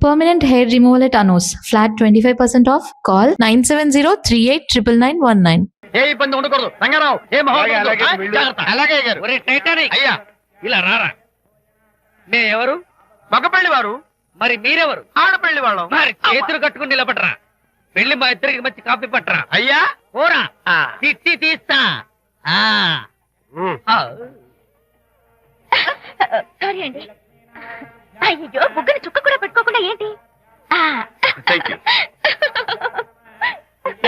Permanent hair removal at Anos. Flat 25% off. Call 970-389919. ఏ ఇబ్బంది ఉండకూడదు రంగారావు. ఏ అలాగే గారు. అయ్యా ఇలా రారా. ఎవరు? మగపల్లి వారు. మరి మీరెవరు? ఆడపల్లి వాళ్ళం. మరి చేతులు కట్టుకుని నిలబడరా. వెళ్ళి మా ఇద్దరికి మంచి కాఫీ పట్టరా. అయ్యా పోరా తిట్టి తీస్తా. సారీ అండి. అయ్యో బుగ్గని చుక్క కూడా పెట్టుకోకుండా ఏంటి?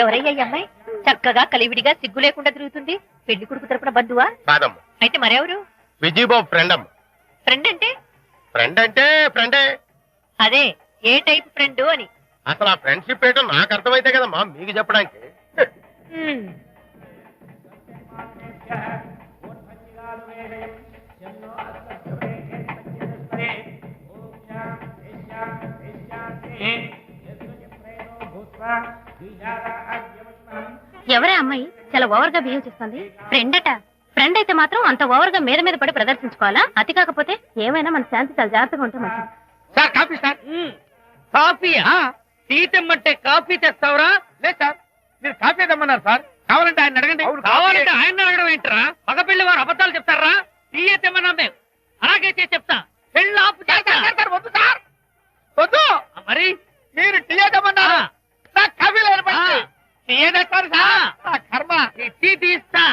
ఎవరయ్యా ఈ అమ్మాయి? చక్కగా కలివిడిగా సిగ్గు లేకుండా తిరుగుతుంది. పెళ్లి కొడుకు తరపున బంధువా? కాదమ్మ. అయితే మరెవరు? విజయబాబు ఫ్రెండ్ అమ్మ. ఫ్రెండ్ అంటే? ఫ్రెండ్ అంటే ఫ్రెండే. అదే ఏ టైప్ ఫ్రెండ్ అని. అసలు ఆ ఫ్రెండ్షిప్ ఏంటో నాకు అర్థమైతే కదమ్మా మీకు చెప్పడానికి. ఎవరే అమ్మాయి చాలా ఓవర్ గా బిహేవ్ చేస్తుంది? ఫ్రెండ్ అట. ఫ్రెండ్ అయితే మాత్రం అంత ఓవర్ గా మీద మీద పడి ప్రదర్శించుకోవాలా? అతి కాకపోతే ఏమైనా మన శాంతి చాలా జాగ్రత్తగా ఉంటే మంచిది. Sir coffee sir. Coffee tea తెమ్మంటే కాఫీ తెస్తావురా? లేదు సార్, మీరు కాఫీ తెమ్మన్నారు సార్. కావాలంటే ఆయన అడగండి. కావాలంటే ఆయన అడగడం ఏంటరా? మగ పెళ్లి వారు అబద్ధాలు చెప్తారా? టీ తెమ్మన్నా మేము అలాగే చేసి చెప్తా. పెళ్ళి ఆపు చేస్తా. వద్దు సార్, వద్దు. మరి మీరు టీ తెమ్మన్నారు. కాఫీ లేదు తెస్తారు సార్. కర్మ. టీ తీస్తా.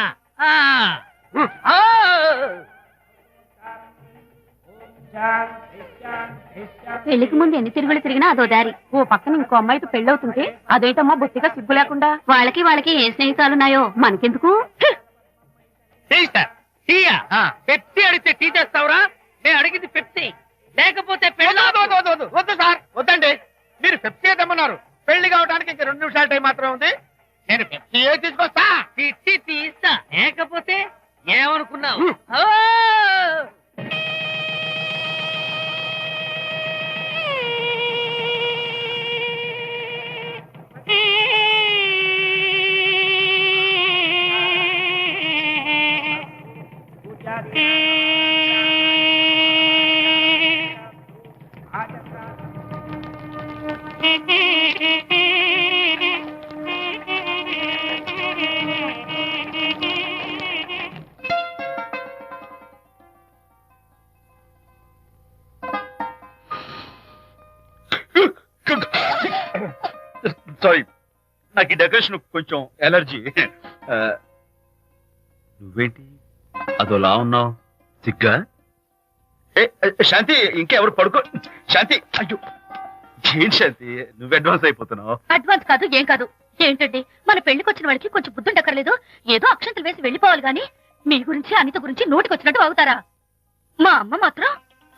పెళ్లికి ముందు ఎన్ని తిరుగులు తిరిగినా అదో దారి. ఓ పక్కన ఇంకో అమ్మాయితో పెళ్ళవుతుంటే అదేటమ్మా బొత్తిగా సిగ్గు లేకుండా. వాళ్ళకి ఏ స్నేహితాలున్నాయో మనకెందుకు? టీయా? పెప్సీ అడిగితే టీ తెస్తావురా? నేను అడిగింది పెప్సీ. లేకపోతే వద్దు సార్, వద్దండి. మీరు పెప్సీ తెమ్మన్నారు. పెళ్లి కావడానికి ఇంక 2 నిమిషాల టైం మాత్రం ఉంది. నేను పెప్సీ తీసుకొస్తా. టీ తీస్తా. లేకపోతే ఏమనుకున్నావు? సారీ, నాకు ఈ డెకరేషన్ కొంచెం ఎలర్జీ. నువ్వేంటి అదోలా ఉన్నావు? సిగ్గా? శాంతి, ఇంకెవరు పడుకో. శాంతి, అయ్యో ఏంటి శాంతి, నువ్వు అడ్వాన్స్ అయిపోతున్నావు. అడ్వాన్స్ కాదు ఏం కాదు. ఏంటండి మన పెళ్లికి వచ్చిన వాళ్ళకి కొంచెం బుద్ధుండక్కర్లేదు? ఏదో అక్షంతలు వేసి వెళ్లిపోవాలి గాని మీ గురించి అనిత గురించి నోటికొచ్చినట్టు అవుతారా? మా అమ్మ మాత్రం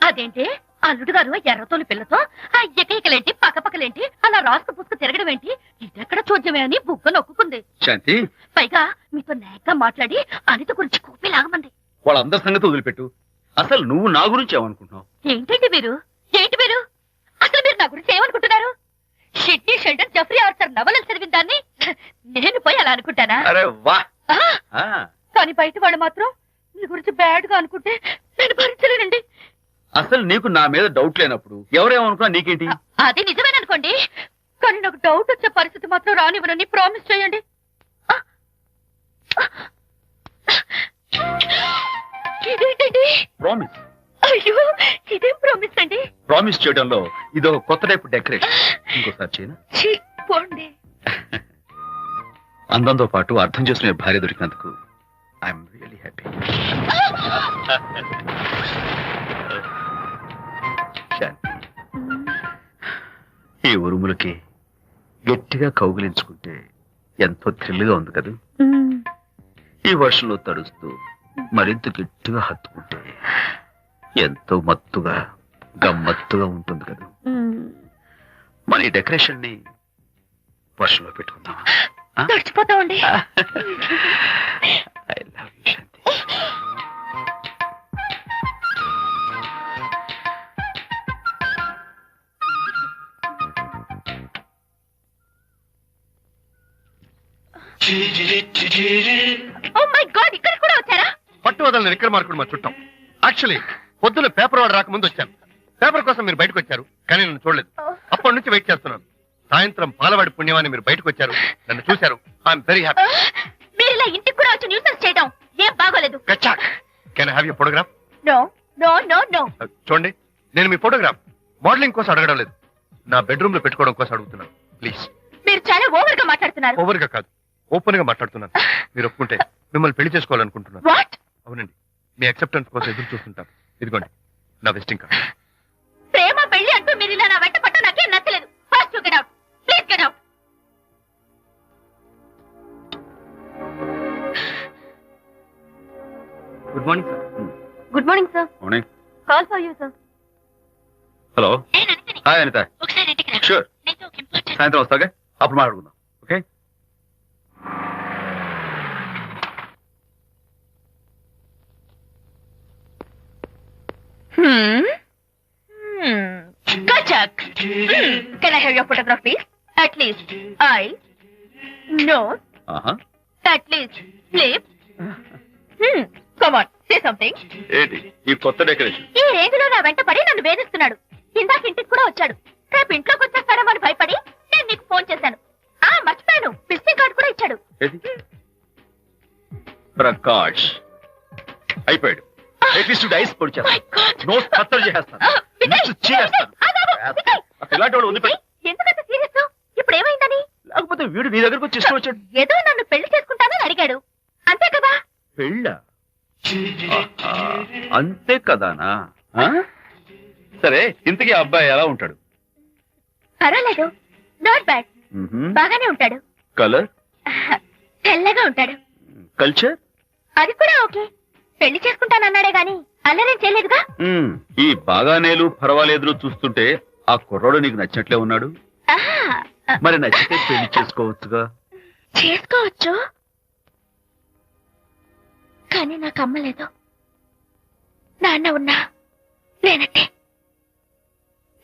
అదేంటి అల్లుడు గారు ఎర్రతోని పిల్లతో ఆ ఎకలేంటి పక్కపక్కలేంటి అలా రాసుకు పుసుకు తిరగడం ఏంటి? ఇదెక్కడ చూద్యమే అని బుగ్గ నొక్కుంది. శాంతి, పైగా మీతో నేగ్గా మాట్లాడి అనిత గురించి కూపి లాగమంది. వాళ్ళందరి సంగతి వదిలిపెట్టు. అసలు నువ్వు నా గురించి ఏమనుకుంటున్నావు? ఏంటి మీరు అసలు మీరు నా గురించి ఏమనుకుంటున్నారు? షెట్టి షెల్డన్ జఫ్రీ ఆర్థర్ నవలలు చదివిన దాన్ని నేను పోయి అలా అనుకుంటానా? అరే వా. కానీ బయట వాళ్ళు మాత్రం మీ గురించి బ్యాడ్ గా అనుకుంటే నేను భరించలేనండి. అసలు నీకు నా మీద డౌట్ లేనప్పుడు ఎవరేమనుకున్నా నీకేంటి? అది నిజమేననుకోండి, కానీ నాకు డౌట్ వచ్చే పరిస్థితి మాత్రం రానివ్వనని ప్రామిస్ చేయండి. ఇదేంటండి? ప్రామిస్. అయ్యో ఇదేం ప్రామిస్ అండి? ప్రామిస్ చేయడంలో ఇదో కొత్త టైప్ డెకరేషన్. ఇంకోసారి చేయనా? పోండి. అందంతో పాటు అర్థం చేసుకునే భార్య దొరికినందుకు ఐఎమ్ రియల్లీ హ్యాపీ. ఈ ఉరుములకి గట్టిగా కౌగిలించుకుంటే ఎంతో థ్రిల్గా ఉంది కదా. ఈ వర్షంలో తడుస్తూ మరింత గట్టిగా హత్తుకుంటే ఎంతో మత్తుగా గమ్మత్తుగా ఉంటుంది కదా. మన ఈ డెకరేషన్ ని వర్షంలో పెట్టుకుందామా? తడిచిపోతామండి. I love you Shanti. Oh my god, ఇక్కడ కూడా వచ్చారా? పట్టు వదలని విక్రమార్కుడు మా చుట్టం. యాక్చువల్లీ పొద్దున పేపర్ వాడు రాకముందు వచ్చాను. పేపర్ కోసం మీరు బయటకు వచ్చారు. కానీ నన్ను చూడలేదు. అప్పటి నుంచి వెయిట్ చేస్తున్నాను. సాయంత్రం పాలవాడి పుణ్యమాన్ని మీరు బయటకు వచ్చారు, నన్ను చూశారు. I'm very happy. మీరు ఇలా ఇంటికి కూడా వచ్చి న్యూసెన్స్ చేయడం ఏం బాగోలేదు. Can I have your photograph? No no no no. చూడండి, నేను మీ ఫోటోగ్రాఫ్ మోడలింగ్ కోసం అడగడం లేదు, నా బెడ్రూమ్ లో పెట్టుకోవడం కోసం అడుగుతున్నాను. ప్లీజ్. మీరు చాలా ఓవర్ గా మాట్లాడుతున్నారు. ఓవర్ గా కాదు, ఓపెన్ గా మాట్లాడుతున్నాను. మీరు ఒప్పుకుంటే మిమ్మల్ని పెళ్లి చేసుకోవాలనుకుంటున్నాను. వాట్? అవునండి, మీ అక్సెప్టెన్స్ కోసం ఎదురు చూస్తుంటాను. ఇదిగోండి నా విజిటింగ్ కార్డ్. ప్రేమ పెళ్లి అంటూ మీరు ఇలా నా వెంట పట్ట నాకేం నచ్చలేదు. First you get out. Please get out. Good morning sir. Good morning sir. Morning. Call for you sir. Hello. Hi Anitha. ఒకసారి ఇంటికి రా. షూర్. నీతో ఒక ఇంపార్టెంట్. సాయంత్రం వస్తాగా, అప్పుడు మాట్లాడుకుందాం. Okay. Kachak. Can I have your photograph, please? At least eyes, nose, at least lips. Come on, say something. ఏంటి ఈ కొత్త డెకరేషన్? ఈ రేంజ్ లో నా వెంట పడి నన్ను వేధిస్తున్నాడు. ఇందాక ఇంటికి కూడా వచ్చాడు. రేపు ఇంట్లోకి వచ్చేస్తాడేమో అని భయపడి నేను నీకు ఫోన్ చేశాను. మర్చిపోయాను, విజిటింగ్ కార్డు కూడా ఇచ్చాడు. ఏది? ప్రకాష్ అయిపోయాడు. అట్లీస్ట్ డైస్ పొడి My God. నోట్ కత్తలు చేసేస్తాను. విజయ్, చేస్తాను. విజయ్, ఇలాంటి వాడు వదిలిపెట్టి. ఎందుకంత సీరియస్? ఇప్పుడు ఏమైందని? లేకపోతే వీడు నీ దగ్గరకు వచ్చి ఇష్టం వచ్చాడు. ఏదో నన్ను పెళ్లి చేసుకుంటానని అడిగాడు, అంతే కదా? పెళ్ళ అంతే కదానా? ఆ? సరే, ఇంతకీ ఆ అబ్బాయి ఎలా ఉంటాడు? పర్వాలేదు, నాట్ బ్యాడ్. బాగానే ఉంటాడు. కలర్? తెల్లగా ఉంటాడు. కల్చర్? అది కూడా ఓకే. పెళ్లి చేసుకుంటానన్నాడే గాని అల్లరేం చేయలేదుగా. ఈ బాగానేలు పర్వాలేదులు చూస్తుంటే ఆ కుర్రాడు నీకు నచ్చినట్లే ఉన్నాడు. ఆహా, మరి నచ్చితే పెళ్లి చేసుకోవచ్చుగా. చేసుకోవచ్చు, కానీ నాకు అమ్మ లేదు, నాన్న ఉన్నా లేనట్టే.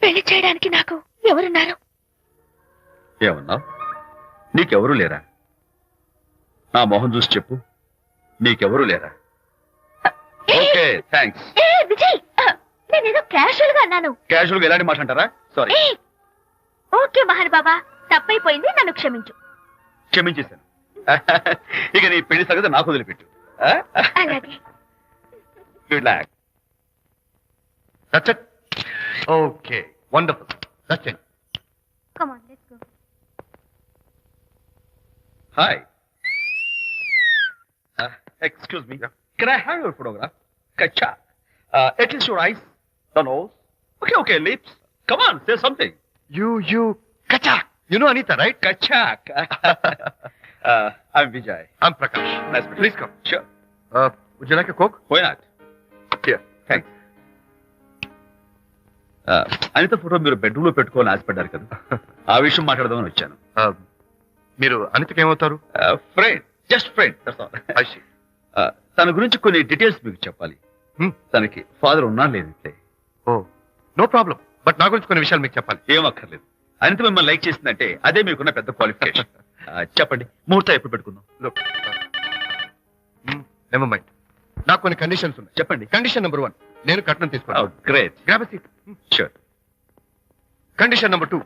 పెళ్లి చేయడానికి నాకు ఎవరున్నారు? ఏమన్నావు? నీకెవరూ లేరా? నా మొహం చూసి చెప్పు, నీకెవరూ లేరా? Okay, thanks. విజయ్, నేనేదో క్యాషువల్ గా అన్నాను. క్యాజువల్ గా ఎలాంటి మాట అంటారా? సారీ. ఓకే మహన్ బాబా, తప్పైపోయింది, నన్ను క్షమించు. క్షమించేశాను. ఇక నీ పెళ్లి సంగతి నాకు వదిలిపెట్టు. అలాగే. Good luck. That's it. Okay, wonderful. That's it. Come on, let's go. Hi. Excuse me. Can I have your photograph? Kacha. At least your eyes, the nose. Okay, lips. Come on, say something. You, Kachak. You know Anita, right? Kachak. I'm Vijay. I'm Prakash. Nice meeting you. Please come. Sure. Would you like a Coke? Why not? Here. Thanks. Anitha photo మీరు bedroom లో పెట్టుకోవాలని ఆశపడ్డారు కదా, ఆ విషయం మాట్లాడదామని వచ్చాను. మీరు అనితకి ఏమవుతారు? Friend, just friend. I see. తన గురించి కొన్ని డీటెయిల్స్ మీకు చెప్పాలి. తనకి ఫాదర్ ఉన్నా లేదంటే. Oh, no problem. బట్ నా గురించి కొన్ని విషయాలు మీకు చెప్పాలి. ఏం అక్కర్లేదు. అనిత మిమ్మల్ని లైక్ చేసిందంటే అదే మీకున్న పెద్ద క్వాలిఫికేషన్. చెప్పండి, ముహూర్తం ఎప్పుడు పెట్టుకుందాం? Look. Never mind. నాకు కొన్ని కండిషన్స్ ఉన్నాయి. చెప్పండి. కండిషన్ నెంబర్ 1, నేను కట్నం తీసుకున్నాను. Great. Grab seat. Sure. Condition number 2,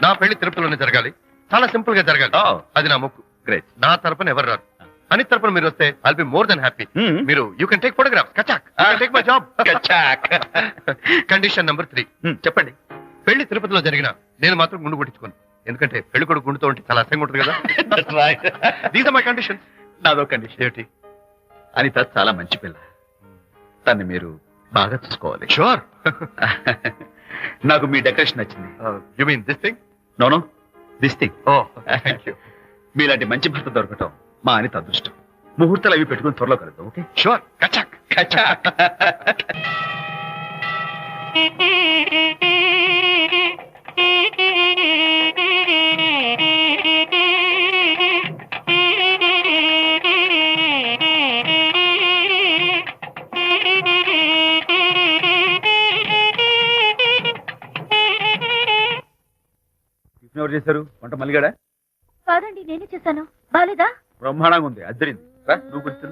నా పెళ్లి తిరుపతిలోనే జరగాలి, చాలా సింపుల్ గా జరగాలి. అది నా మొక్కు. గ్రేట్. నా తరపున ఎవరు రాదు. అని తరపున మీరు వస్తే I'll be more than happy. మీరు యూ కెన్ టేక్ ఫోటోగ్రాఫ్స్. కచాక్, టేక్ మై జాబ్. కచాక్. కండిషన్ నెంబర్ 3, చెప్పండి. పెళ్లి తిరుపతిలో జరిగిన నేను మాత్రం గుండు కొట్టించుకోను, ఎందుకంటే పెళ్లి కొడుకు గుండుతో ఉంటే చాలా అసహ్యంగా ఉంటుంది కదా. These are my conditions. నాదో కండిషన్. ఏమిటి? అనిత చాలా మంచి పిల్ల, తన్ని మీరు బాగా చూసుకోవాలి. షూర్. నాకు మీ డెకరేషన్ నచ్చింది. You mean this thing? No, this thing. Oh, thank you. మీలాంటి మంచి భర్త దొరకటం మా అనిత అదృష్టం. ముహూర్తాలు అవి పెట్టుకుని త్వరలో కలుద్దాం. ఓకే? షూర్. కచాక్. కచాక్. ఎవరు చేశారు వంట? మల్లిగాడా? కాదండి, నేనే చేశాను. బాలేదా? బ్రహ్మాండంగా ఉంది, అద్దరింది. రా, నువ్వు కూర్చో.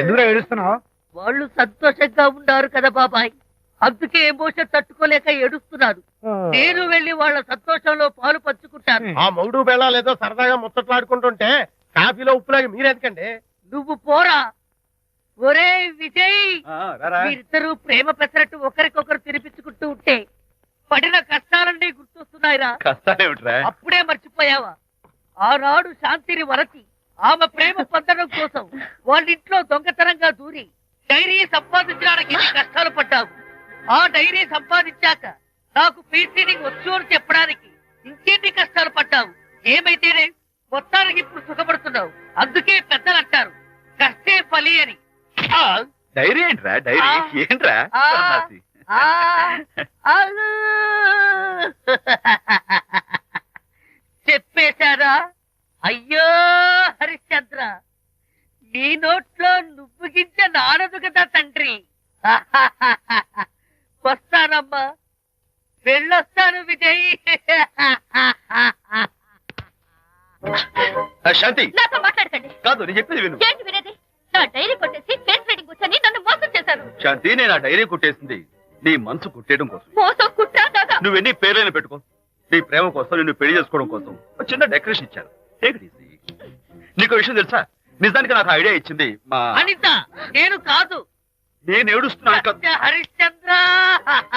ఎందుకు ఏడుస్తున్నావు? వాళ్ళు సంతోషంగా ఉన్నారు కదా బాబాయ్, అందుకే ఎమోషన్ తట్టుకోలేక ఏడుస్తున్నారు. నేను వెళ్ళి వాళ్ళ సంతోషంలో పాలు పంచుకుంటాను. ఆ మౌడు బెళ్ళాలేదో సరదాగా ముచ్చట్లాడుకుంటుంటే కాఫీలో ఉప్పులాగా మీరెందుకండి? నువ్వు పోరా. ఒరే విజయ్, మీరిద్దరూ ప్రేమ పెసరట్టు ఒకరికొకరు తినిపించుకుంటూ ఉంటే పడిన కష్టాలన్నీ గుర్తొస్తున్నాయిరా. కష్టాలేమిట్రా? అప్పుడే మర్చిపోయావా? ఆనాడు శాంతిని వరచి ఆమె ప్రేమ పొందడం కోసం వాళ్ళింట్లో దొంగతనంగా దూరి డైరీ సంపాదించడానికి ఎన్ని కష్టాలు పడ్డావు. ఆ డైరీ సంపాదించాక నాకు పీసీడింగ్ వచ్చు అని చెప్పడానికి ఇంకెన్ని కష్టాలు పడ్డావు. ఏమైతేనే మొత్తానికి ఇప్పుడు సుఖపడుతున్నావు. అందుకే పెద్దలు అంటారు కష్టే ఫలి అని. డైరీ ఏంట్రా? డైరీ ఏంట్రా? సన్నాసి. చెప్పేశారా? అయ్యో హరిశ్చంద్ర, నీ నోట్లో నువ్వు గింజ నానదు కదా తండ్రి. వస్తానమ్మా, వెళ్ళొస్తాను విజయ్. శాంతి నాతో మాట్లాడకండి. కాదు, నేను చెప్పేది విను. ఏంటి వినేది? నా డైరీ కొట్టేసి ఫేస్ రీడింగ్ కూర్చొని నన్ను మోసం చేశారు. శాంతి, నేను ఆ డైరీ కుట్టేసింది నీ మనసు కుట్టేయడం కోసం. మోసం కుట్రా కాదా? నువ్వెన్ని పేర్లైనా పెట్టుకో, నీ ప్రేమ కోసం, నిన్ను పెళ్లి చేసుకోవడం కోసం ఒక చిన్న డెకరేషన్ ఇచ్చాను. Take it easy. నీకు విషయం తెలుసా? నిజానికి నాకు ఐడియా ఇచ్చింది మా అనిత, నేను కాదు. నేను ఏడుస్తున్నాను కదా హరిశ్చంద్ర.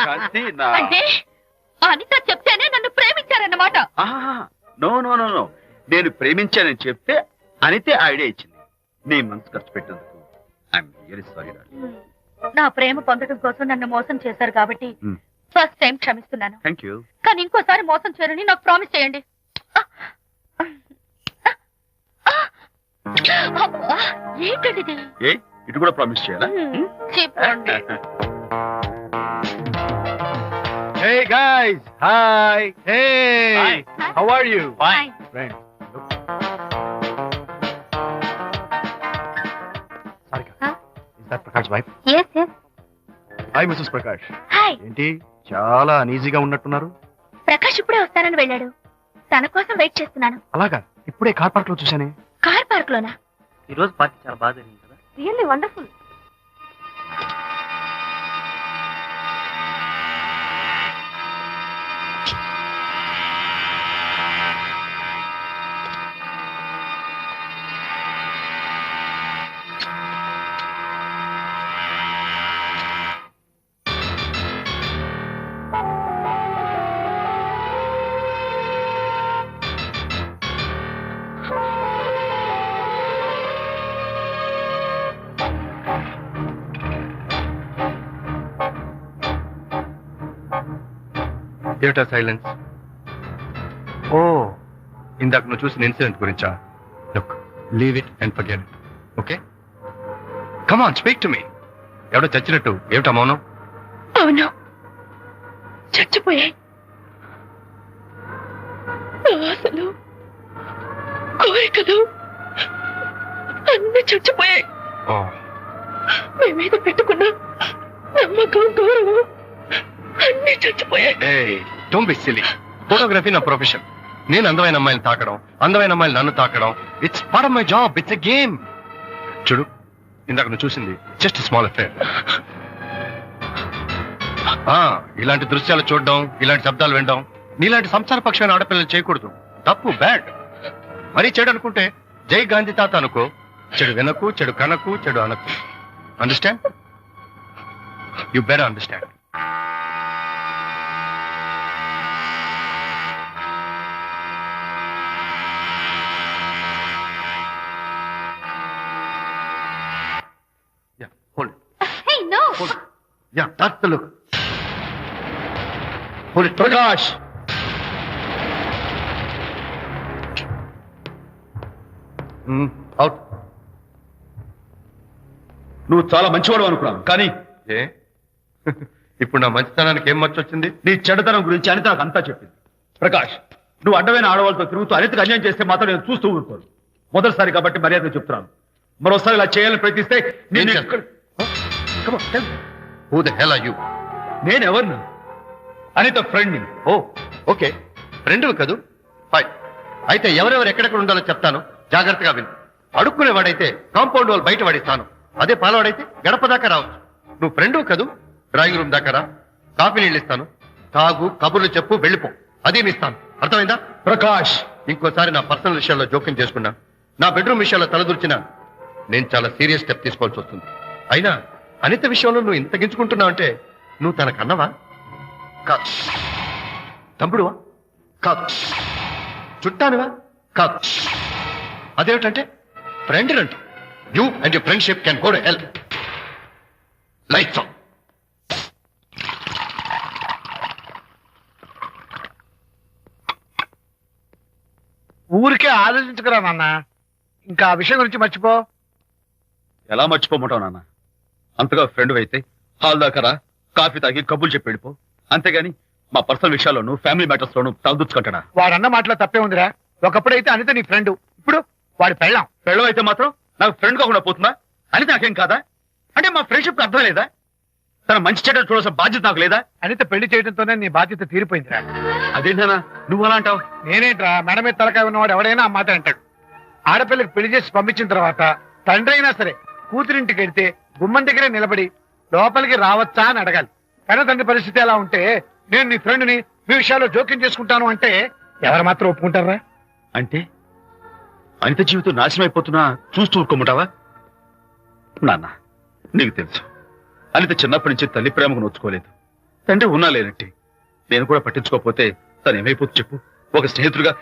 శాంతి. నా అంటే అనిత చెప్తేనే నన్ను ప్రేమించారన్నమాట. నో నో నో నో, నేను ప్రేమించానని చెప్తే అనితే ఐడియా ఇచ్చింది. నీ మనసు ఖర్చు పెట్టేందుకు ఐఎమ్ వెరీ సారీ. నా ప్రేమ పొందడం కోసం నన్ను మోసం చేశారు కాబట్టి ఫస్ట్ టైం క్షమిస్తున్నాను. Thank you. కానీ ఇంకోసారి మోసం చేయరని నాకు ప్రామిస్ చేయండి. అబ్బా, ఏంటండి ఇది? ఏ ఇటు కూడా ప్రామిస్ చేయాలా? చెప్పండి. Hey guys, hi. Hey, Hi. how are you? Fine. Friend, look. Sarika, Huh? is that Prakash's wife? Yes, yes. Hi, Mrs. Prakash. Hi. ఏంటి చాలా అనీజీగా ఉన్నట్టున్నారు? ప్రకాష్ ఇప్పుడే వస్తానని వెళ్ళాడు. తన కోసం వెయిట్ చేస్తున్నాను. అలాగా, ఇప్పుడే కార్ పార్క్ లో చూసానే. కార్ పార్క్ లోనా? ఈ రోజు పార్టీ చాలా బాగా జరిగింది కదా. Really wonderful. ఏమిటా సైలెన్స్? ఓ, ఇందాక నువ్వు చూసిన ఇన్సిడెంట్ గురించా? Look, leave it and forget it. Okay, come on, speak to me. ఎవడో చచ్చినట్టు ఏమిటా మౌనం? అవును, చచ్చిపోయాయి. ఆశలు, కోరికలు అన్ని చచ్చిపోయాయి. ఓ, మీ మీద పెట్టుకున్న నమ్మకం, గౌరవం అన్ని చచ్చిపోయాయి. Don't be silly. ఫోటోగ్రఫీ నా ప్రొఫెషన్. నేను అందమైన అమ్మాయిని తాకడం, అందమైన అమ్మాయిలు నన్ను తాకడం, it's part of my job. It's a game. చూడు, ఇందాక నువ్వు చూసింది జస్ట్ స్మాల్ అఫేర్. ఇలాంటి దృశ్యాలు చూడడం, ఇలాంటి శబ్దాలు వినడం నీలాంటి సంసారపక్షమైన ఆడపిల్లలు చేయకూడదు. తప్పు, బ్యాడ్. మరీ చెడు అనుకుంటే జై గాంధీ తాత అనుకో. చెడు వినకు, చెడు కనకు, చెడు అనకు. Understand? You better understand. Hold it. Hey, no. Hold it. Yeah, that's the look. Hold it. Prakash! Out. నువ్వు చాలా మంచివాడు అనుకున్నాను, కానీ ఏ ఇప్పుడు నా మంచితనానికి ఏం మర్చి వచ్చింది? నీ చెడుతనం గురించి అనిత నాకు అంతా చెప్పింది. ప్రకాష్, నువ్వు అడ్డమైన ఆడవాళ్ళతో తిరుగుతూ అనితకు అన్యాయం చేస్తే మాత్రం నేను చూస్తూ ఉంటాను. మొదటిసారి కాబట్టి మర్యాద చెప్తున్నాను. మరోసారి ఇలా చేయాలని ప్రయత్నిస్తే నేను Who the hell are you? నేనెవరిని? అనిత ఫ్రెండ్ ని. ఓ, ఓకే, ఫ్రెండ్ కదూ. ఫైన్. అయితే ఎవరెవరు ఎక్కడెక్కడ ఉండాలో చెప్తాను, జాగ్రత్తగా విను. అడుక్కునేవాడైతే కాంపౌండ్ వాళ్ళు బయట పడిస్తాను. అదే పాలవాడైతే గడప దాకా రావచ్చు. నువ్వు ఫ్రెండు కదూ, డ్రాయింగ్ రూమ్ దాకా రా, కాఫీ నీళ్ళు ఇస్తాను, తాగు, కబుర్లు చెప్పు, వెళ్ళిపో. అదేమి ఇస్తాను, అర్థమైందా? ప్రకాష్, ఇంకోసారి నా పర్సనల్ విషయాల్లో జోక్యం చేసుకున్నా, నా బెడ్రూమ్ విషయాల్లో తలదూర్చినా నేను చాలా సీరియస్ స్టెప్ తీసుకోవాల్సి వస్తుంది. అయినా అనిత విషయంలో నువ్వు ఇంత గించుకుంటున్నావు అంటే నువ్వు తనకన్నవా కాదు, తమ్ముడువా కాదు, చుట్టానువా కాదు, అదేమిటంటే ఫ్రెండ్ అంట. You and your friendship can go to hell. Lights on. ఊరికే ఆలోచించుకురా నాన్న, ఇంకా ఆ విషయం గురించి మర్చిపో. ఎలా మర్చిపోమంటావు నాన్న? అంతగా ఫ్రెండ్ అయితే హాల్ దాకా రా, కాఫీ తాగి కబుర్లు చెప్పి వెళ్ళిపో. అంతేగాని మా పర్సనల్ విషయాల్లోనూ ఫ్యామిలీ మ్యాటర్స్ లోనూ తలదూర్చుకుంటాడా? వాడన్న మాటలో తప్పే ఉందిరా. ఒకప్పుడైతే అనిత నీ ఫ్రెండ్, ఇప్పుడు వాడి పెళ్ళాం. ఫ్రెండ్ అయితే మాత్రం నాకు ఫ్రెండ్ కాకుండా పోతుందా? అని నాకేం కాదా? అంటే మా ఫ్రెండ్షిప్ అర్థం లేదా? తన మంచి చెడ్డ చూడాల్సిన బాధ్యత నాకు లేదా? అనిత పెళ్లి చేయడంతోనే నీ బాధ్యత తీరిపోయిందిరా. అదేంటనా నువ్వు అలా అంటావు? నేనేంట్రా, మెడ మీద తలకాయ ఉన్నవాడు ఎవడైనా ఆ మాట అంటాడు. ఆడపిల్లకి పెళ్లి చేసి పంపించిన తర్వాత తండ్రి అయినా సరే కూతురింటికి వెళ్తే గుమ్మం దగ్గరే నిలబడి లోపలికి రావచ్చా అని అడగాలి. కానీ తండ్రి పరిస్థితి ఎలా ఉంటే నేను నీ ఫ్రెండ్ని మీ విషయాల్లో జోక్యం చేసుకుంటాను అంటే ఎవరు మాత్రం ఒప్పుకుంటారా? అంటే అనిత జీవితం నాశనం అయిపోతున్నా చూస్తూ ఊరుకోమంటావా? నాన్న, నీకు తెలుసు అనిత చిన్నప్పటి నుంచి తల్లి ప్రేమకు నోచుకోలేదు. తండ్రి ఉన్నా లేనట్టి నేను కూడా పట్టించుకోకపోతే తను ఏమైపోతుంది చెప్పు? ఒక స్నేహితుడిగా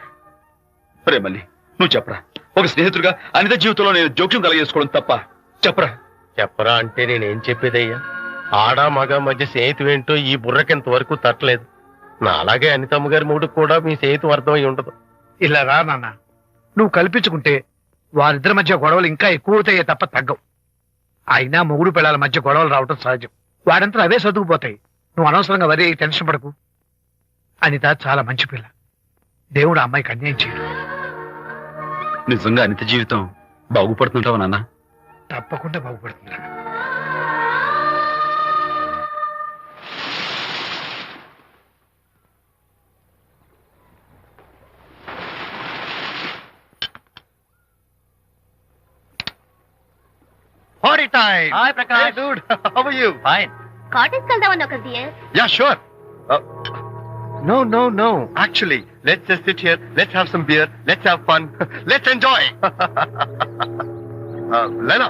ప్రేమల్లి నువ్వు చెప్పరా, ఒక స్నేహితుడిగా అనిత జీవితంలో నేను జోక్యం కలగజేసుకోవడం తప్ప? చెప్పరా. చెప్పరా అంటే నేనేం చెప్పేదయ్యా? ఆడా మగ మధ్య స్నేహితు ఏంటో ఈ బుర్రకింత వరకు తట్టలేదు. నా అలాగే అనితమ్మ గారి మూడు కూడా మీ స్నేహితు అర్థమై ఉండదు. ఇలా రా నాన్న, నువ్వు కల్పించుకుంటే వారిద్దరి మధ్య గొడవలు ఇంకా ఎక్కువ అవుతాయే తప్ప తగ్గవు. అయినా మొగుడు పిల్లల మధ్య గొడవలు రావటం సహజం. వాడంతా అవే సర్దుకుపోతాయి. నువ్వు అనవసరంగా వరి టెన్షన్ పడకు. అనిత చాలా మంచి పిల్ల. దేవుడు ఆ అమ్మాయికి అన్యాయం చేయడు. నిజంగా అనిత జీవితం బాగుపడుతుంటావా నాన్న? తప్పకుండా బాగుపడుతుంది. Party time! Hi, Prakash. Hey, dude. How are you? Fine. Cottage వెళ్దామని ఒక dear. Yeah, sure. No. Actually, let's just sit here. Let's have some beer. Let's have fun. Let's enjoy. Lena,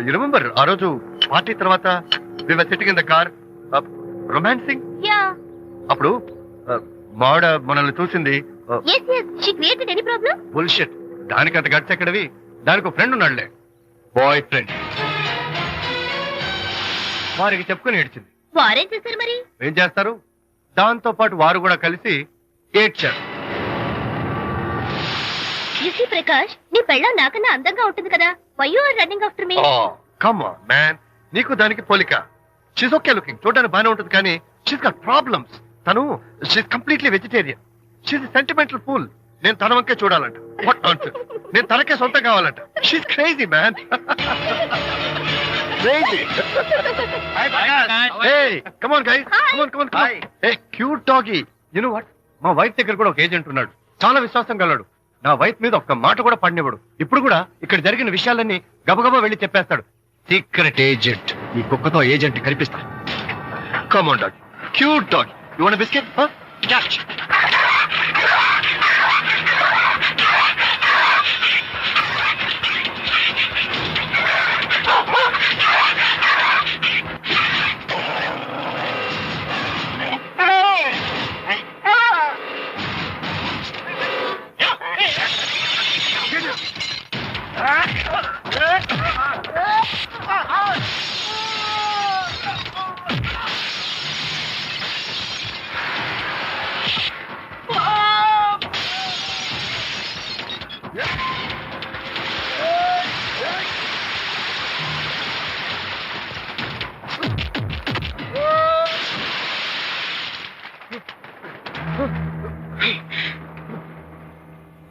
you remember ఆ రోజు party తర్వాత we were sitting in the car, romancing? Yeah. అప్పుడు మావిడ మనల్ని చూసింది. yes she created any problem? Bullshit. దానికి అంత guts ఎక్కడవి? దానికి ఒక ఫ్రెండ్ ఉన్నాడులే, బాయ్ ఫ్రెండ్. వారికి చెప్పుకొని ఏడ్చింది. వారేం చేశారు మరి? ఏం చేస్తారు, దాంతో పాటు వారు కూడా కలిసి ఏడ్చారు. యూసీ ప్రకాష్, నీ పెళ్ళాం నాకన్నా అందంగా ఉంటుంది కదా. Why you are running after me? Come on man, నీకు దానికి పోలిక. షీస్ ఓకే లుకింగ్, చూడడానికి బాగానే ఉంటుంది, కానీ షీస్ గాట్ ప్రాబ్లమ్స్. తను she's completely vegetarian. She's sentimental pool. నేను తన వంకే చూడాలంట. నేను తనకే సొంతం కావాలంట. She's crazy man. Crazy. Hi, Prakash. Hey, come on guys. Come on. Hey, cute doggy. You know what? మా వైఫ్ దగ్గర కూడా ఒక ఏజెంట్ ఉన్నాడు. చాలా విశ్వాసం గలడు. నా వైఫ్ మీద ఒక్క మాట కూడా పడినివ్వడు. ఇప్పుడు కూడా ఇక్కడ జరిగిన విషయాలన్నీ గబగబా వెళ్ళి చెప్పేస్తాడు. Secret agent. ఈ కుక్కతో ఏజెంట్ కనిపిస్తా. Come on dog. Cute dog. You want a biscuit? Huh? Catch.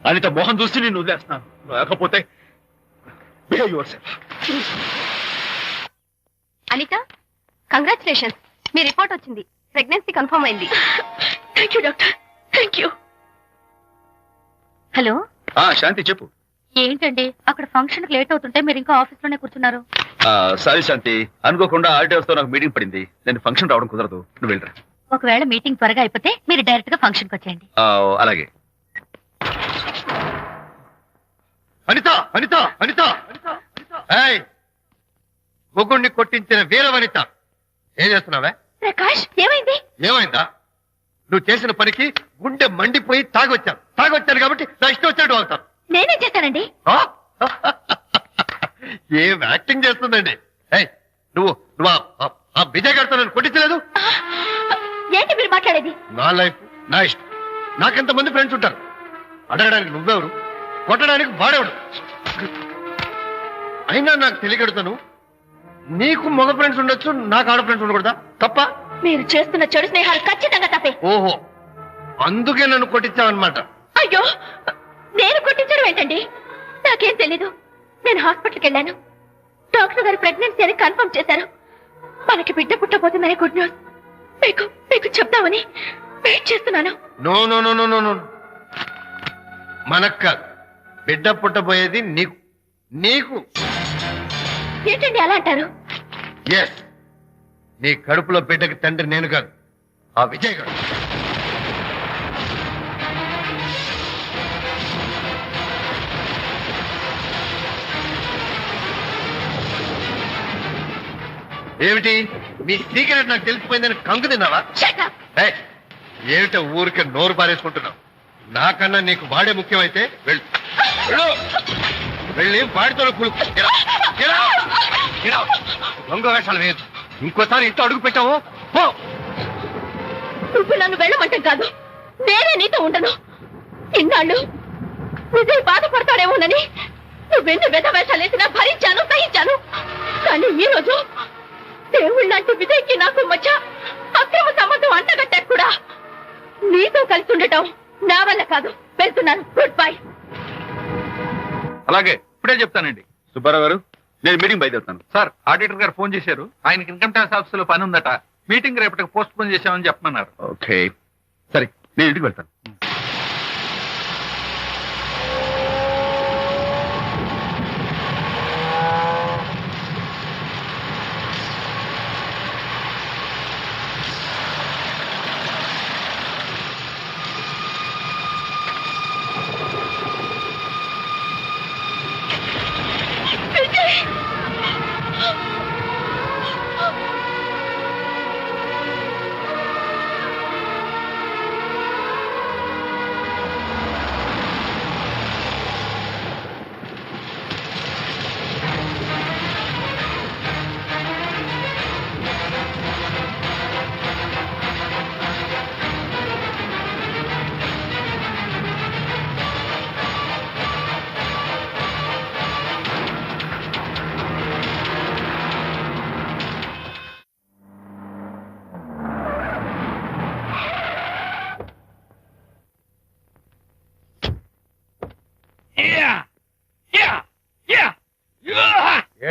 Anitha Mohan చూసి నేను వదిలేస్తున్నాను. లేకపోతే behave yourself. Anitha, congratulations, మీ రిపోర్ట్ వచ్చింది. ప్రెగ్నెన్సీ కన్ఫర్మ్ అయింది. Thank you doctor, thank you. Hello Shanti చెప్పు. ఏంటండి అక్కడ ఫంక్షన్ లేట్ అవుతుంటే మీరు ఇంకా ఆఫీస్ లోనే కూర్చున్నారు? సారీ శాంతి, అనుకోకుండా ఆడిటర్స్ తో నాకు మీటింగ్ పడింది. నేను ఫంక్షన్ రావడం కుదరదు, నువ్వు వెళ్ళరా. ఒకవేళ మీటింగ్ త్వరగా అయిపోతే మీరు డైరెక్ట్ గా ఫంక్షన్ కి వచ్చేయండి. అలాగే. అనిత అనిత అనిత ముగ్గుడిని కొట్టించిన వీర వనిత, ఏం చేస్తున్నావే? ప్రకాష్, ఏమైంది? ఏమైందా? నువ్వు చేసిన పనికి గుండె మండిపోయి తాగొచ్చాను కాబట్టి నా ఇష్టం వచ్చినట్టు అవుతాను. నేనేం చేశానండి? ఏం యాక్టింగ్ చేస్తుందండి. నువ్వు నువ్వు ఆ విజయ్ గారితో నన్ను కొట్టించలేదు. ఏంటి మీరు మాట్లాడేది? నా లైఫ్ నా ఇష్టం. నాకెంతమంది ఫ్రెండ్స్ ఉంటారు. అడగడానికి నువ్వెవరు, కొట్టడానికి వాడేవాడు. అయినా నాకు తెలియగడుతాను, నీకు మగ ఫ్రెండ్స్ ఉండొచ్చు, నాకు ఆడ ఫ్రెండ్స్ ఉండకూడదా? తప్ప? మీరు చేస్తున్న చెడు స్నేహాలు ఖచ్చితంగా తప్పే. ఓహో, అందుకే నన్ను కొట్టించావన్నమాట. అయ్యో, నేను కొట్టించడం ఏంటండి? నాకేం తెలీదు. నేను హాస్పిటల్కి వెళ్ళాను. డాక్టర్ గారు ప్రెగ్నెన్సీ అని కన్ఫర్మ్ చేశారు. మనకి బిడ్డ పుట్టబోతుందనే గుడ్ న్యూస్ మీకు చెప్తామని వెయిట్ చేస్తున్నాను. No no no no no no, మనకు కాదు, బిడ్డ పుట్టబోయేది నీకు. నీకు ఏంటండి అలా అంటారు? ఎస్, నీ కడుపులో బిడ్డకి తండ్రి నేను కాదు, ఆ విజయ్ గారు. ఏమిటి మీ సీక్రెట్ నాకు తెలిసిపోయిందని కంగు తిన్నావా? ఏమిటో ఊరికే నోరు పారేసుకుంటున్నావు? నాకన్నా నీకు వాడే ముఖ్యమైతే వెళ్ళు, వెళ్ళి వాడితో దొంగ వేషాలు వేయద్దు. ఇంకోసారి ఇంట్లో అడుగు పెట్టావు పో. నువ్వు నన్ను వెళ్ళమంటే కాదు, నేనే నీతో ఉండను. ఇన్నాళ్ళు విజయ్ బాధపడతాడేమోనని నువ్వెన్ని వెధ వేషాలు వేసినా భరించాను, సహించాను. కానీ ఈ రోజు దేవుళ్ళంటూ విజయ్కి నాకు మధ్య అక్రమ సంబంధం అంటగట్టాక కూడా నీతో కలిసి ఉండటం నా వల్ల కాదు. వెళ్తున్నాను, గుడ్ బై. అలాగే, ఇప్పుడే చెప్తానండి. సుబ్బారావు గారు, నేను మీటింగ్ బయలుదేరుతాను. సార్, ఆడిటర్ గారు ఫోన్ చేశారు. ఆయనకి ఇన్కమ్ ట్యాక్స్ ఆఫీస్ లో పని ఉందట. మీటింగ్ రేపటికి పోస్ట్ పోన్ చేశామని చెప్పమన్నారు. ఓకే, సరే, నేను ఇంటికి వెళ్తాను.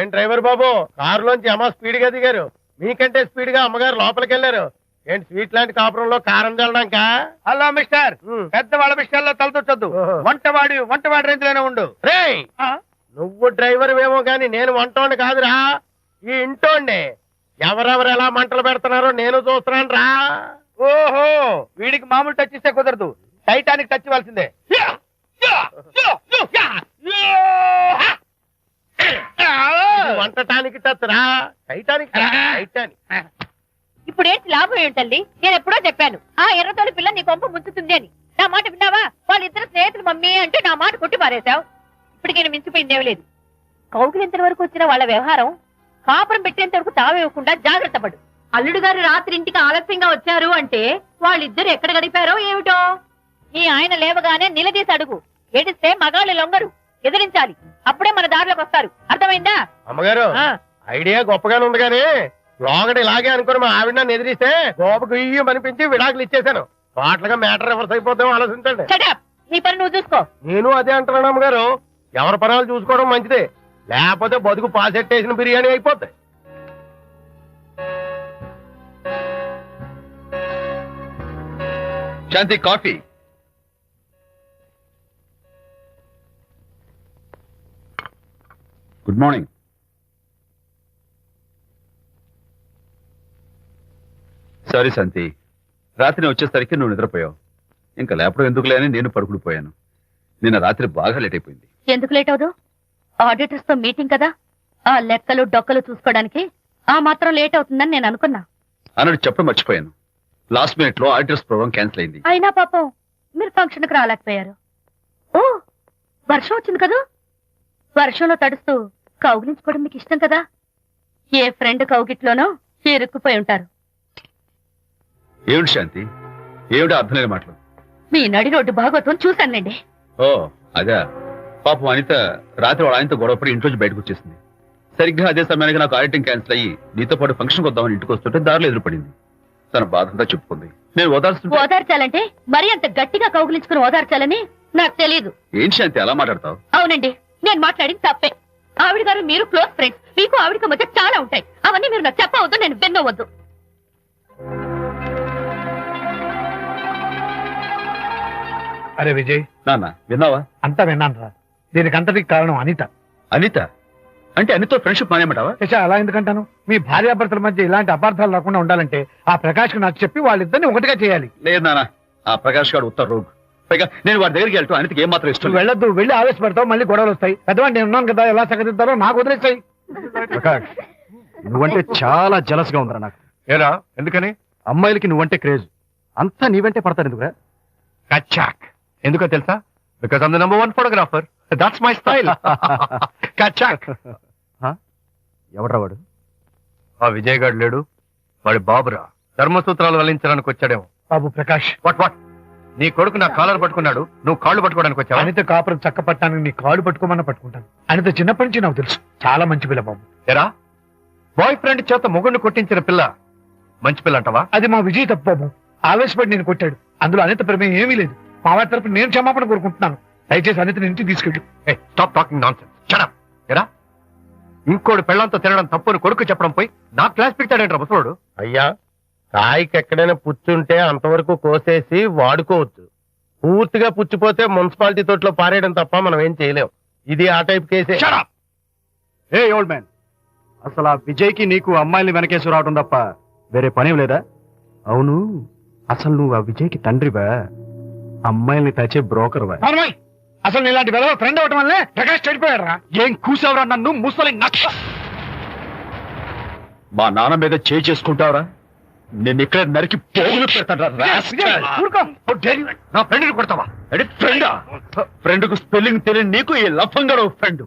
ఏం డ్రైవర్ బాబు, కారులోంచి అమ్మ స్పీడ్ గా దిగారు. మీకంటే స్పీడ్ గా అమ్మగారు లోపలికి వెళ్ళారు. ఏంటి స్వీట్ లాంటి కాపురంలో కారం చల్లడాక? హలో మిస్టర్, పెద్దవాళ్ళ విషయాల్లో తలదొచ్చొద్దు. వంటవాడి రేంజ్ లోనే ఉండు. రే, నువ్వు డ్రైవర్ ఏమో గాని నేను వంటోండి కాదురా, ఈ ఇంటోండి. ఎవరెవరు ఎలా మంటలు పెడుతున్నారో నేను చూస్తున్నాను రా. ఓహో, వీడికి మామూలు టచ్ ఇస్తే కుదరదు, టైటానిక్ టచ్ ఇవ్వాల్సిందే. వంటటానికి టచ్ రా, టైటానిక్ టైటానిక్. ఇప్పుడేంటి లాభం ఏంటల్లి? నేను ఎప్పుడో చెప్పాను, ఆ ఎర్రతోడి పిల్ల నీ కొంప ముంచుతుంది అని. నా మాట విన్నావా? వాళ్ళిద్దరు స్నేహితులు మమ్మీ అంటే నా మాట కొట్టి పారేశావు. ఇప్పటికి నేను మించిపోయిందేం లేదు. కౌగిలింత వరకు వచ్చిన వాళ్ళ వ్యవహారం కాపురం పెట్టేంత వరకు తావేవ్వకుండా జాగ్రత్త పడు. అల్లుడు గారు రాత్రి ఇంటికి ఆలస్యంగా వచ్చారు అంటే వాళ్ళిద్దరు ఎక్కడ గడిపారో ఏమిటో. ఈ ఆయన లేవగానే నిలదీసి అడుగు. ఏడిస్తే మగాళ్ళు లొంగరు, ఎదిరించాలి. అప్పుడే మన దారిలోకి వస్తారు. అర్థమైందా? అమ్మగారు, ఐడియా గొప్పగానే ఉంది కానీ లోగడ ఇలాగే అనుకుని మా ఆవిడ నన్ను ఎదిరిస్తే గోపకు ఇయ్యం అనిపించి విడాకులు ఇచ్చేశాను. పాటలుగా మ్యాటర్ రివర్స్ అయిపోతాం, ఆలోచించండి. నీ పని నువ్వు చూసుకో. నేను అదే అంటున్నాను అమ్మగారు, ఎవరి పనాలు చూసుకోవడం మంచిదే, లేకపోతే బతుకు పాసెట్టేసిన బిర్యానీ అయిపోతాయి. శాంతి, కాఫీ. Good morning. సారీ శాంతి, రాత్రి వచ్చేసరికి నువ్వు నిద్రపోయావు. ఇంకా లేపడం ఎందుకులే అని నేను పడుకుడిపోయాను. నిన్న రాత్రి బాగా లేట్ అయిపోయింది. ఎందుకు లేట్ అవదు? ఆడిటర్స్ తో మీటింగ్ కదా, ఆ లెక్కలు డొక్కలు చూసుకోవడానికి ఆ మాత్రం లేట్ అవుతుందని నేను అనుకున్నా. అన్నట్టు చెప్పడం మర్చిపోయాను. లాస్ట్ మినిట్ లో ఆడిటర్స్ ప్రోగ్రామ్ క్యాన్సిల్ అయింది. అయినా పాపం మీరు ఫంక్షన్ కి రాలేకపోయారు. ఓ, వర్షం వచ్చింది కదా, వర్షంలో తడుస్తూ కౌగిలించుకోవడం మీకు ఇష్టం కదా. ఏ ఫ్రెండ్ కౌగిట్లోనో ఇరుక్కుపోయి ఉంటారు. ఏమిటి శాంతి, ఏమిటి అర్థం లేని మాటలు? మీ నడి రోడ్డు భాగవతం చూశానండి. ఓ అదే, పాపం అనిత రాత్రి వాళ్ళ ఆయనతో గొడవపడి ఇంట్లోంచి బయటకు వచ్చేసింది. సరిగ్గా అదే సమయానికి నాకు ఆడిటింగ్ క్యాన్సిల్ అయ్యి నీతో పాటు ఫంక్షన్కి వద్దామని ఇంటికి వస్తుంటే దారిలో ఎదురుపడింది. తన బాధంతా చెప్పుకుంది. నేను ఓదార్చాలంటే మరీ అంత గట్టిగా కౌగిలించుకుని ఓదార్చాలని నాకు తెలియదు. ఏం శాంతి అలా మాట్లాడతావు? అవునండి, నేను మాట్లాడింది తప్పే. ఆవిడ గారు మీరు క్లోజ్ ఫ్రెండ్స్, మీకు ఆవిడకి మధ్య చాలా ఉంటాయి. అవన్నీ మీరు నాకు చెప్పవద్దు, నేను విన్నవద్దు. అరే విజయ్, నాన్న విన్నావా? అంతా విన్నాను రా. దీనికి అంతటికి కారణం అనిత. అనిత అంటే అనితో ఫ్రెండ్షిప్ మానేమంటావా? శశ, అలా ఎందుకంటాను? మీ భార్యాభర్తల మధ్య ఇలాంటి అపార్థాలు రాకుండా ఉండాలంటే ఆ ప్రకాష్ కు నాకు చెప్పి వాళ్ళిద్దరిని ఒకటిగా చేయాలి. లేదు నాన్న, ఆ ప్రకాష్ గారు ఉత్తర రోగ్. పైగా నేను వాడి దగ్గరికి వెళ్తాను, అనితకి ఏం మాత్రం ఇష్టం. నువ్వు వెళ్ళొద్దు, వెళ్ళి ఆవేశపడతావు, మళ్ళీ గొడవలు వస్తాయి. పెద్దవాడిని నేను ఉన్నాను కదా, ఎలా సగదిద్దారో నాకు వదిలేస్తాయి. ప్రకాష్, నువ్వంటే చాలా జలస్ గా ఉందిరా నాకు. ఏరా ఎందుకని? అమ్మాయిలకి నువ్వంటే క్రేజ్. అంతా నీవంటే పడతారు ఎందుకురా? కచాక్. ఎందుకో తెలుసా? Because I'm the number 1 photographer. That's my style. కచాక్. ఎవడ్రా వాడు? ఆ విజయ్ గారు లేడు, వాడి బాబురా. ధర్మసూత్రాలు వల్లించడానికి వచ్చాడేమో. బాబు ప్రకాష్, వాట్ నీ కొడుకు నా కాలర్ పట్టుకున్నాడు, నువ్వు కాళ్ళు పట్టుకోవడానికి వచ్చావా? అనిత కాపురం చక్క పట్టడానికి నీ కాళ్ళు పట్టుకోమన్నా పట్టుకుంటాను. అనిత చిన్నప్పటి నుంచి నాకు తెలుసు, చాలా మంచి పిల్ల బాబు. ఎరా, బాయ్ ఫ్రెండ్ చేత మొగుడిని కొట్టించిన పిల్ల మంచి పిల్ల అంటావా? అది మా విజయ్ తప్పు బాబు. ఆవేశపడి నేను కొట్టాడు. అందులో అనిత ప్రమేయం ఏమీ లేదు. మా వారి తరపు నేను క్షమాపణ కోరుకుంటున్నాను. దయచేసి అనితని ఇంటికి తీసుకెళ్ళు. Stop talking nonsense. Shut up. ఎరా, ఇంకోటి పెళ్ళంతో తినడం తప్పుని కొడుకు చెప్పడం పోయి నా క్లాస్ పెడతాడేంట్రా ముసలోడు? అయ్యా, కాయకి ఎక్కడైనా పుచ్చుంటే అంతవరకు కోసేసి వాడుకోవచ్చు. పూర్తిగా పుచ్చిపోతే మున్సిపాలిటీ తోటలో పారేయడం తప్ప మనం ఏం చేయలేం. ఇది ఆ టైప్ కేసే. Shut up. ఏ ఓల్డ్ మ్యాన్, అసలు ఆ విజయ్కి నీకు అమ్మాయిని వెనకేసి రావడం తప్ప వేరే పనేం లేదా? అవును, అసలు నువ్వు ఆ విజయ్కి తండ్రివా, అమ్మాయిల్ని తెచ్చే బ్రోకర్వా? నార్మల్, అసలు ఇలాంటి వెధవ ఫ్రెండ్ అవటం వల్లే ప్రకాష్ చెడిపోయాడు రా. ఏం కూసావురా నన్ను ముసలి నక్ష? మా నాన్న మీద చేయి చేసుకుంటావరా? నేను ఇక్కడ నరికి పోగులు పెడతాను. నా ఫ్రెండ్ని కొడతావా? ఫ్రెండా? ఫ్రెండ్ కు స్పెల్లింగ్ తెలియని నీకు ఈ లఫంగా ఫ్రెండ్.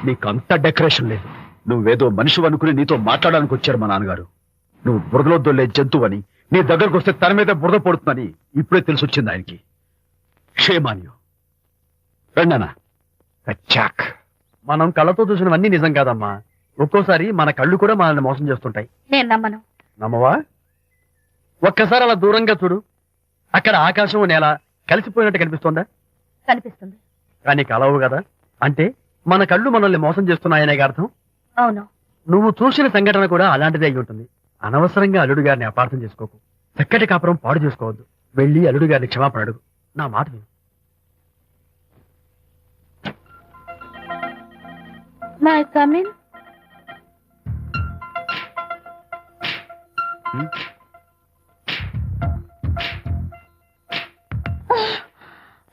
నీకంత డెకరేషన్ లేదు. నువ్వేదో మనిషి అనుకుని నీతో మాట్లాడడానికి వచ్చారు మా నాన్నగారు. నువ్వు బురదలో దొల్లే జంతువు అని, నీ దగ్గరకు వస్తే తన మీద బురద పడుతుందని ఇప్పుడే తెలిసి వచ్చింది ఆయనకి. క్షేమాన్యు రండనా. కచ్చాక్. మనం కళ్ళతో చూసినవన్నీ నిజం కాదమ్మా. ఒక్కోసారి మన కళ్ళు కూడా మనల్ని మోసం చేస్తుంటాయి. నేను నమ్మను. నమ్మవా? ఒక్కసారి అలా దూరంగా చూడు. అక్కడ ఆకాశం నేల కలిసిపోయినట్టు కనిపిస్తోందా? కనిపిస్తుంది. కానీ కలవు కదా. అంటే మన కళ్ళు మనల్ని మోసం చేస్తున్నాయనే అర్థం. అవును. నువ్వు చూసిన సంఘటన కూడా అలాంటిదే అయి ఉంటుంది. అనవసరంగా అల్లుడు గారిని అపార్థం చేసుకోకు. చక్కటి కాపురం పాడు చేసుకోవద్దు. వెళ్ళి అల్లుడు గారిని క్షమాపణ అడుగు. నా మాట విను. May come in.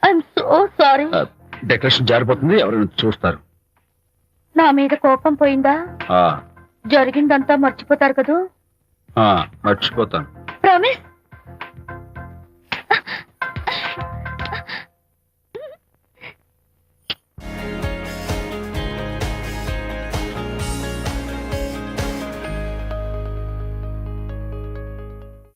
I'm so sorry. Decoration జారిపోతుంది, ఎవరైనా చూస్తారు. నా మీద కోపం పోయిందా? ఆ, జరిగిందంతా మర్చిపోతారు కదూ? మర్చిపోతాను. ప్రామిస్.